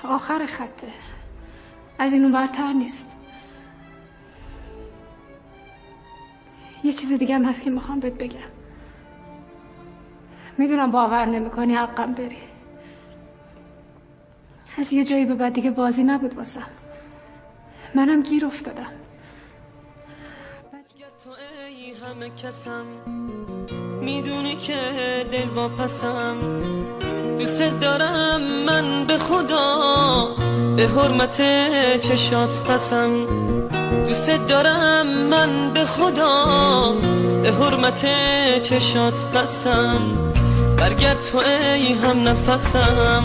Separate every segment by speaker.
Speaker 1: آخر خطه، از این اونورتر نیست. یه چیز دیگه هم هست که میخوام بهت بگم. میدونم باور نمیکنی، حقم داری. از یه جایی به بعد دیگه بازی نبود واسم. منم گیر افتادم.
Speaker 2: تو ای همه کسم، میدونی که دل واپسم. دوست دارم من به خدا، به حرمت چشات قسم. دوست دارم من به خدا، به حرمت چشات قسم. برگرد تو ای هم نفسم،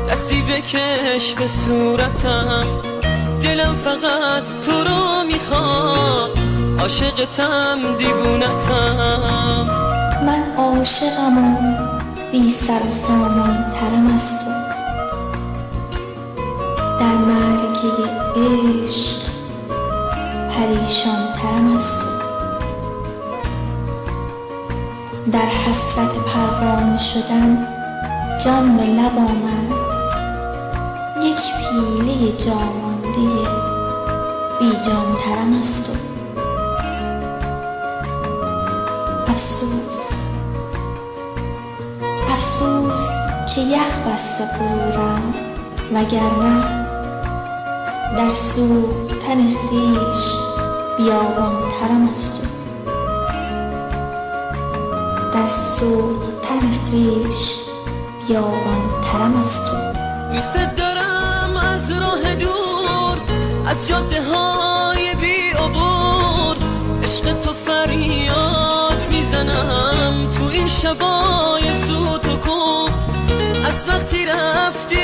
Speaker 2: دستی بکش به صورتم. دلم فقط تو رو میخواد، عاشقتم دیوونتم.
Speaker 3: من عاشقم و بی سر و سامان ترم از تو. در معرکه عشق پریشان ترم از تو. در حسرت پروانه شدن جان به لب آمد. یک پیله جامانده بی جان ترم از تو. افسوس افسوس که یخ بسته غرورم، وگرنه در سوختن خویش بیابان ترم از تو. در سوختن خویش بیابان ترم از تو.
Speaker 2: دوست دارم از راه دور، از جاده های بی عبور، عشق تو فریاد میزنم تو این شبای سوت و کوه. از وقتی رفتی